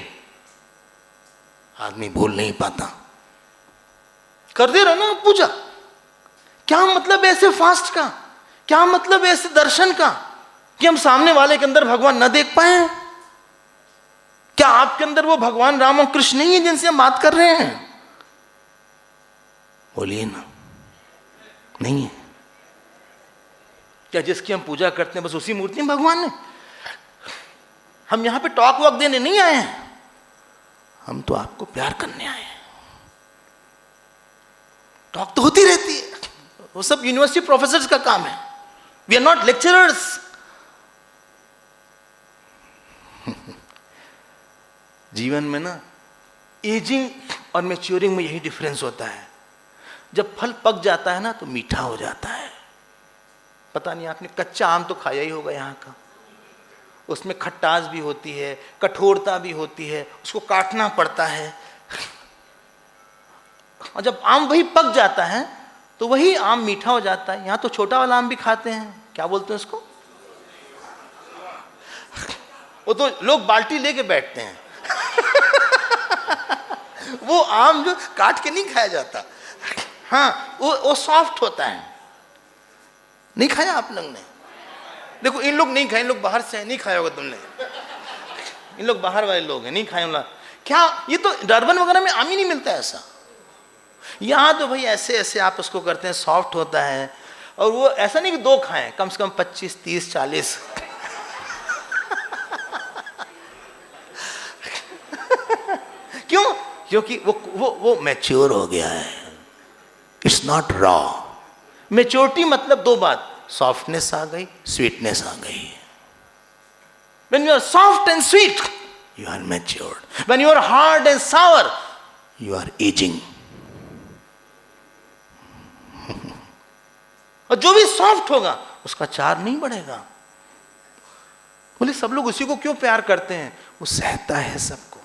आदमी बोल नहीं पाता। कर दे रहा ना पूजा, क्या मतलब ऐसे फास्ट का, क्या मतलब ऐसे दर्शन का कि हम सामने वाले के अंदर भगवान न देख पाए? क्या आपके अंदर वो भगवान राम और कृष्ण नहीं है जिनसे हम बात कर रहे हैं? बोलिए ना, नहीं है क्या? जिसकी हम पूजा करते हैं बस उसी मूर्ति में भगवान है। हम यहां पे टॉक वॉक देने नहीं आए हैं, हम तो आपको प्यार करने आए हैं। टॉक तो होती रहती है, वो सब यूनिवर्सिटी प्रोफेसर्स का काम है। We are not lecturers. जीवन में ना एजिंग और मैच्योरिंग में यही डिफरेंस होता है। जब फल पक जाता है ना तो मीठा हो जाता है। पता नहीं आपने कच्चा आम तो खाया ही होगा यहाँ का, उसमें खट्टास भी होती है, कठोरता भी होती है, उसको काटना पड़ता है। और जब आम वही पक जाता है तो वही आम मीठा हो जाता है। यहाँ तो छोटा वाला आम भी खाते हैं, क्या बोलते हैं उसको? वो तो लोग बाल्टी लेके बैठते हैं। वो आम जो काट के नहीं खाया जाता, हाँ वो सॉफ्ट होता है। नहीं खाया आप लोग ने? देखो इन लोग नहीं खाए, इन लोग बाहर से हैं, नहीं खाया होगा तुमने। इन लोग बाहर वाले लोग हैं, नहीं खाए होगा। क्या ये तो डरबन वगैरह में आम ही नहीं मिलता ऐसा। यहाँ तो भाई ऐसे ऐसे आप उसको करते हैं, सॉफ्ट होता है। और वो ऐसा नहीं कि 2 खाएं, कम से कम 25, 30, 40। क्यों? क्योंकि वो मैच्योर हो गया है। It's not raw. मैच्योरिटी मतलब 2 बात, सॉफ्टनेस आ गई, स्वीटनेस आ गई। When you are soft and sweet, you are matured. When you are hard and sour, you are aging. और जो भी सॉफ्ट होगा उसका चार नहीं बढ़ेगा। बोले सब लोग उसी को क्यों प्यार करते हैं? वो सहता है सबको।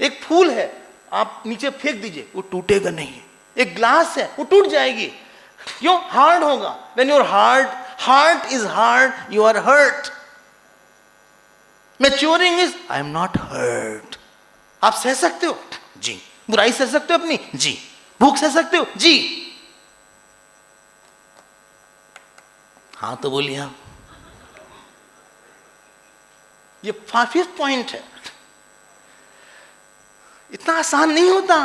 एक फूल है, आप नीचे फेंक दीजिए वो टूटेगा नहीं। एक ग्लास है वो टूट जाएगी, क्यों? हार्ड होगा। When you are hard, heart is hard, you are hurt. Maturing is I am not hurt. आप सह सकते हो जी, बुराई सह सकते हो अपनी जी, भूख सह सकते हो जी। हाँ तो बोलिए आप। ये 5th पॉइंट है। इतना आसान नहीं होता।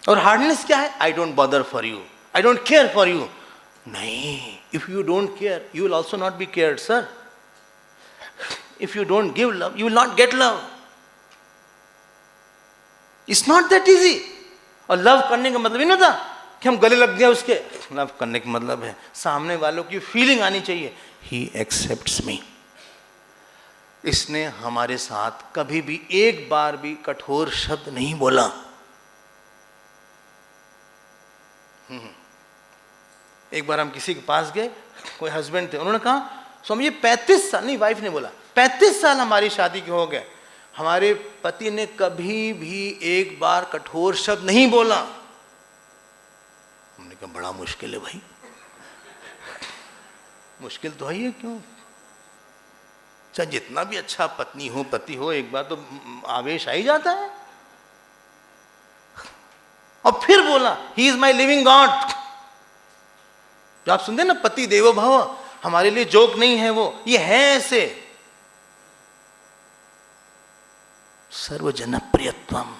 और हार्डनेस क्या है? I don't bother for you, I don't care for you. नहीं, if you don't care you will also not be cared sir. If you don't give love you will not get love. It's not that easy. और love करने का मतलब ही नहीं होता कि हम गले लग गए उसके। लव करने का मतलब है सामने वालों की फीलिंग आनी चाहिए, ही एक्सेप्ट्स मी। इसने हमारे साथ कभी भी एक बार भी कठोर शब्द नहीं बोला। एक बार हम किसी के पास गए, कोई हस्बैंड थे, उन्होंने कहा स्वामी जी 35 साल, नहीं वाइफ ने बोला 35 साल हमारी शादी के हो गए, हमारे पति ने कभी भी एक बार कठोर शब्द नहीं बोला। हमने कहा बड़ा मुश्किल है भाई। मुश्किल तो है, क्यों? चाहे जितना भी अच्छा पत्नी हो पति हो, एक बार तो आवेश आ ही जाता है। और फिर बोला he is my living God. जो आप सुनते ना पति देवो भव, हमारे लिए जोक नहीं है वो, ये है ऐसे। सर्वजन प्रियत्वम।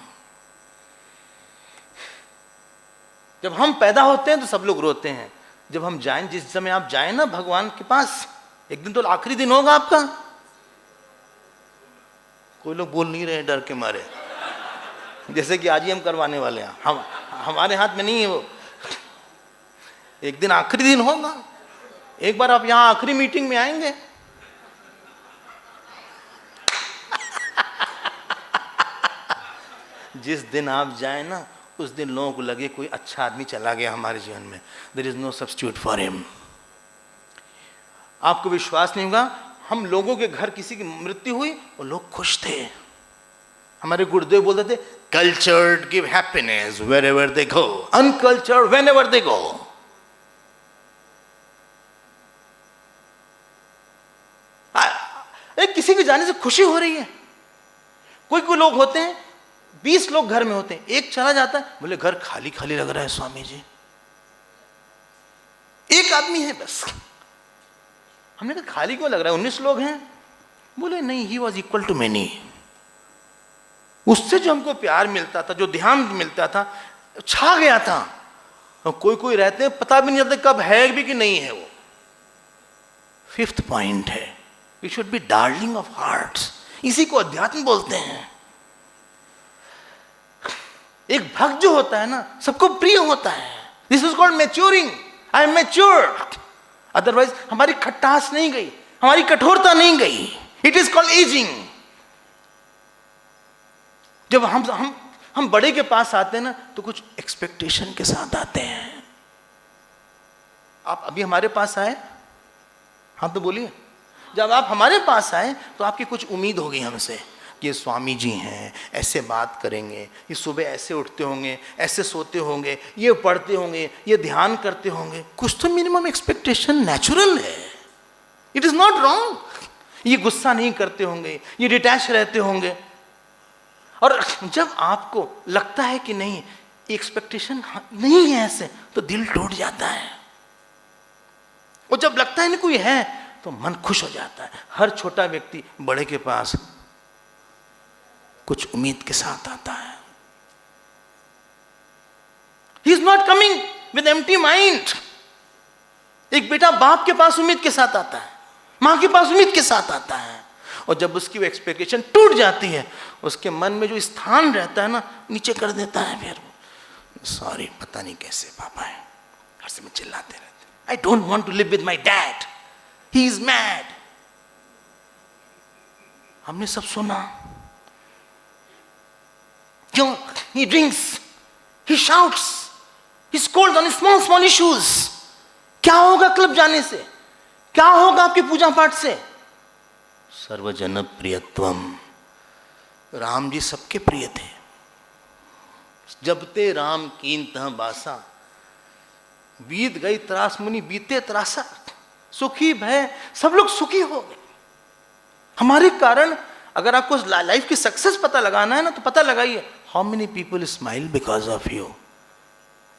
जब हम पैदा होते हैं तो सब लोग रोते हैं, जब हम जाएं, जिस समय आप जाएं ना भगवान के पास, एक दिन तो आखिरी दिन होगा आपका। कोई लोग बोल नहीं रहे डर के मारे, जैसे कि आज ही हम करवाने वाले हैं। हमारे हाथ में नहीं है वो। एक दिन आखिरी दिन होगा। एक बार आप यहां आखिरी मीटिंग में आएंगे, जिस दिन आप जाए ना, उस दिन लोगों को लगे कोई अच्छा आदमी चला गया हमारे जीवन में। There is no substitute for him. आपको विश्वास नहीं होगा, हम लोगों के घर किसी की मृत्यु हुई और लोग खुश थे। हमारे गुरुदेव बोलते थे cultured give happiness wherever they go, uncultured whenever they go. किसी के जाने से खुशी हो रही है। कोई कोई लोग होते हैं 20 लोग घर में होते हैं, एक चला जाता है, बोले घर खाली खाली लग रहा है स्वामी जी, एक आदमी है बस। हमने कहा खाली क्यों लग रहा है, 19 लोग हैं। बोले नहीं, he was equal to many. उससे जो हमको प्यार मिलता था, जो ध्यान मिलता था, छा गया था। और कोई कोई रहते हैं पता भी नहीं चलता कब है भी कि नहीं है वो। 5th पॉइंट है, we should be darling of hearts. इसी को अध्यात्म बोलते हैं। एक भक्त जो होता है ना, सबको प्रिय होता है। This is called maturing. I am matured. Otherwise हमारी खट्टास नहीं गई, हमारी कठोरता नहीं गई। It is called ageing. जब हम बड़े के पास आते हैं ना, तो कुछ एक्सपेक्टेशन के साथ आते हैं। आप अभी हमारे पास आए, हाँ तो बोलिए। जब आप हमारे पास आए तो आपकी कुछ उम्मीद होगी हमसे कि ये स्वामी जी हैं, ऐसे बात करेंगे, ये सुबह ऐसे उठते होंगे, ऐसे सोते होंगे, ये पढ़ते होंगे, ये ध्यान करते होंगे। कुछ तो मिनिमम एक्सपेक्टेशन नेचुरल है। It is not wrong. ये गुस्सा नहीं करते होंगे, ये डिटैच रहते होंगे। और जब आपको लगता है कि नहीं, एक्सपेक्टेशन नहीं है ऐसे, तो दिल टूट जाता है। और जब लगता है ना कोई है, तो मन खुश हो जाता है। हर छोटा व्यक्ति बड़े के पास कुछ उम्मीद के साथ आता है। ही is not coming with empty mind. एक बेटा बाप के पास उम्मीद के साथ आता है, मां के पास उम्मीद के साथ आता है। और जब उसकी वो एक्सपेक्टेशन टूट जाती है, उसके मन में जो स्थान रहता है ना, नीचे कर देता है। फिर सॉरी, पता नहीं कैसे पापा है, हर समय चिल्लाते रहते। I don't want to live with my dad, he is mad. हमने सब सुना। क्यों? he drinks, he shouts, he scolds on small issues। क्या होगा क्लब जाने से? क्या होगा आपकी पूजा पाठ से? सर्वजन प्रियत्वम। राम जी सबके प्रिय थे। जब ते राम कीन्ह बासा, बीत गई त्रास मुनि बीते त्रासा। सुखी भय, सब लोग सुखी हो गए हमारे कारण। अगर आपको लाइफ की सक्सेस पता लगाना है ना, तो पता लगाइए, how many people smile because of you.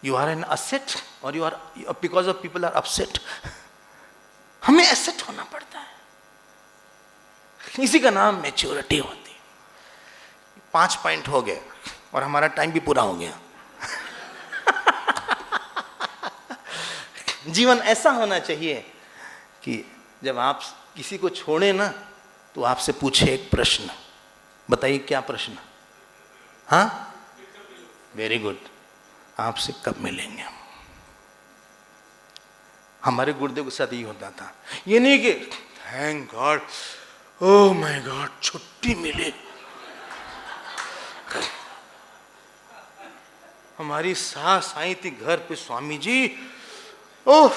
You are an asset और you are because of people are upset. हमें एसेट होना पड़ता है। इसी का नाम मैच्योरिटी होती है। 5 पॉइंट हो गए और हमारा टाइम भी पूरा हो गया। जीवन ऐसा होना चाहिए कि जब आप किसी को छोड़े ना, तो आपसे पूछे एक प्रश्न। बताइए क्या प्रश्न? हाँ, वेरी गुड। आपसे कब मिलेंगे हम? हमारे गुरुदेव के साथ ये होता था। ये नहीं कि thank God oh my God, छुट्टी मिले। हमारी सास आई थी घर पे, स्वामी जी, ओह,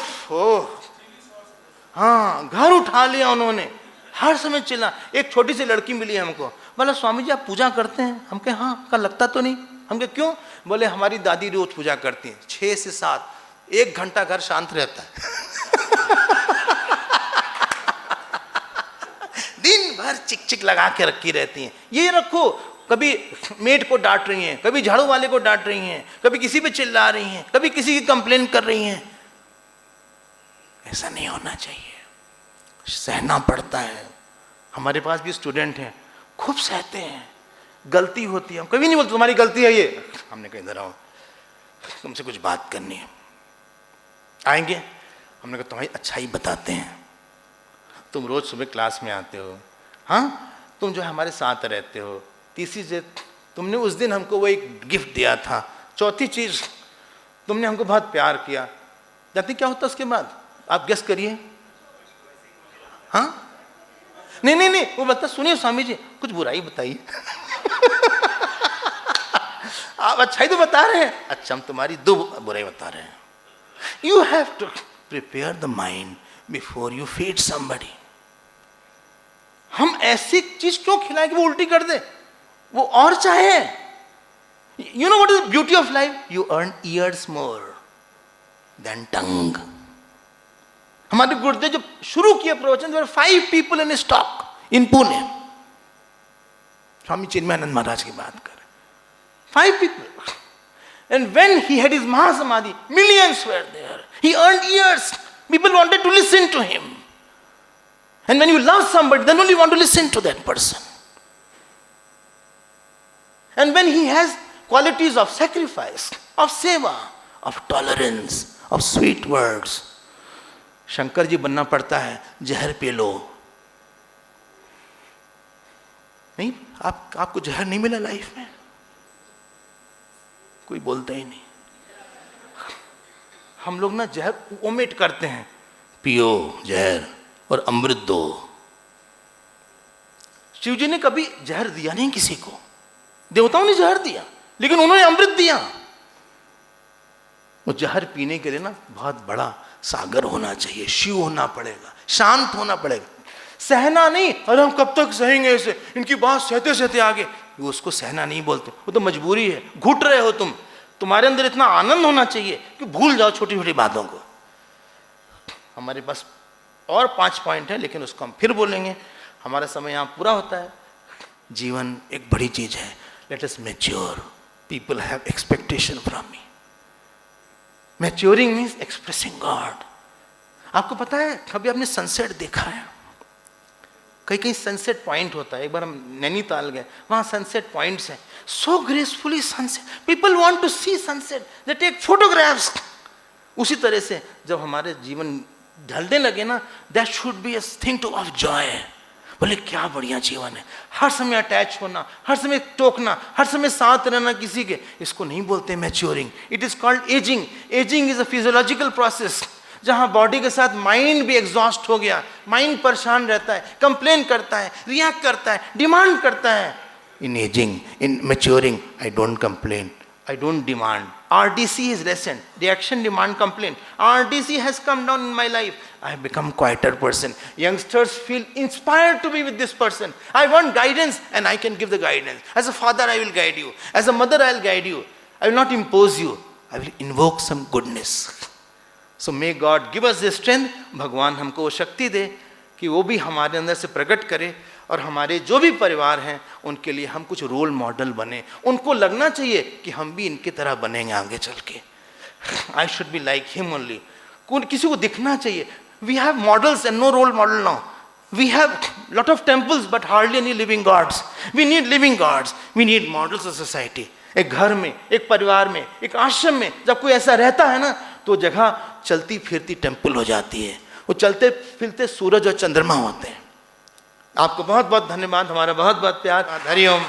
हाँ, घर उठा लिया उन्होंने, हर समय चिल्ला। एक छोटी सी लड़की मिली हमको, बोला स्वामी जी आप पूजा करते हैं? हम कहे हाँ। कल लगता तो नहीं। हम कहे क्यों? बोले हमारी दादी रोज पूजा करती हैं 6 से 7, 1 घंटा घर शांत रहता है। दिन भर चिक चिक लगा के रखी रहती हैं। ये रखो, कभी मेड को डांट रही हैं, कभी झाड़ू वाले को डांट रही हैं, कभी किसी पे चिल्ला रही हैं, कभी किसी की कंप्लेन कर रही हैं। ऐसा नहीं होना चाहिए, सहना पड़ता है। हमारे पास भी स्टूडेंट हैं, खूब सहते हैं, गलती होती है, हम कभी नहीं बोलते तुम्हारी गलती है ये। हमने कहा इधर आओ, तुमसे कुछ बात करनी है। आएंगे, हमने कहा तुम्हारी अच्छाई बताते हैं। तुम रोज सुबह क्लास में आते हो, हाँ, तुम जो है हमारे साथ रहते हो। तीसरी चीज, तुमने उस दिन हमको वो एक गिफ्ट दिया था। चौथी चीज, तुमने हमको बहुत प्यार किया। जानते क्या होता उसके बाद? आप गेस करिए। हाँ, नहीं, वो बता, सुनिए स्वामी जी, कुछ बुराई बताइए। आप अच्छाई तो बता रहे हैं। अच्छा, हम तुम्हारी 2 बुराई बता रहे हैं। You have to prepare the mind before you feed somebody. हम ऐसी चीज क्यों खिलाएं कि वो उल्टी कर दे, वो और चाहे। You know what is the beauty of life? You earn ears more than tongue. हमारे गुरुदेव जब शुरू किए प्रवचन, there were 5 people in stock in Pune. Swami Chinmayananda Maharaj की बात करें, 5 people. And when he had his महासमाधि, millions were there. He earned years. People wanted to listen to him. And when you love somebody, then only you want to listen to that person. And when he has qualities of sacrifice, of seva, of tolerance, of sweet words, Shankar ji बनना पड़ता है, जहर P low. नहीं, आपको जहर नहीं मिला life में? कोई बोलता ही नहीं। हम लोग ना जहर ओमिट करते हैं, पियो जहर और अमृत दो। शिव जी ने कभी जहर दिया नहीं किसी को, देवताओं ने जहर दिया, लेकिन उन्होंने अमृत दिया। वो जहर पीने के लिए ना बहुत बड़ा सागर होना चाहिए, शिव होना पड़ेगा, शांत होना पड़ेगा, सहना नहीं। अरे हम कब तक सहेंगे इसे, इनकी बात सहते सहते आगे। वो उसको सहना नहीं बोलते, वो तो मजबूरी है। घुट रहे हो तुम, तुम्हारे अंदर इतना आनंद होना चाहिए कि भूल जाओ छोटी छोटी बातों को। हमारे पास और 5 पॉइंट है, लेकिन उसको हम फिर बोलेंगे। हमारा समय यहाँ पूरा होता है। जीवन एक बड़ी चीज है। Let us mature. People have expectation from me. Maturing means expressing God. आपको पता है, कभी आपने सनसेट देखा है? कहीं कहीं सनसेट पॉइंट होता है। एक बार हम नैनीताल गए, वहाँ सनसेट पॉइंट्स हैं, so gracefully sunset, people want to see sunset, they take photographs. उसी तरह से जब हमारे जीवन ढलने लगे ना, that should be a thing to of joy. बोले क्या बढ़िया जीवन है, हर समय अटैच होना, हर समय टोकना, हर समय साथ रहना किसी के, इसको नहीं बोलते maturing. It is called ageing. Ageing is a physiological process, जहां बॉडी के साथ माइंड भी एग्जॉस्ट हो गया, माइंड परेशान रहता है, कंप्लेन करता है, रिएक्ट करता है, डिमांड करता है। In aging, in maturing, I don't complain, I don't demand. RDC is recent. Reaction, demand, complaint. RDC has come down in my life. I have become quieter person. Youngsters feel inspired to be with this person. I want guidance and I can give the guidance. As a father, I will guide you. As a mother, I will guide you. I will not impose you. I will invoke some goodness. So may God give us the strength. भगवान हमको वो शक्ति दे कि वो भी हमारे अंदर से प्रकट करे, और हमारे जो भी परिवार हैं उनके लिए हम कुछ रोल मॉडल बने। उनको लगना चाहिए कि हम भी इनकी तरह बनेंगे आगे चल के। I should be like him only. किसी को दिखना चाहिए। We have models and no role model now. We have lot of temples but hardly any living gods. We need living gods, we need models of society. एक घर में, एक परिवार में, एक आश्रम में जब कोई ऐसा रहता है ना, तो जगह चलती फिरती टेम्पल हो जाती है। वो चलते फिरते सूरज और चंद्रमा होते हैं। आपको बहुत बहुत धन्यवाद, हमारा बहुत बहुत प्यार। हरि ओम।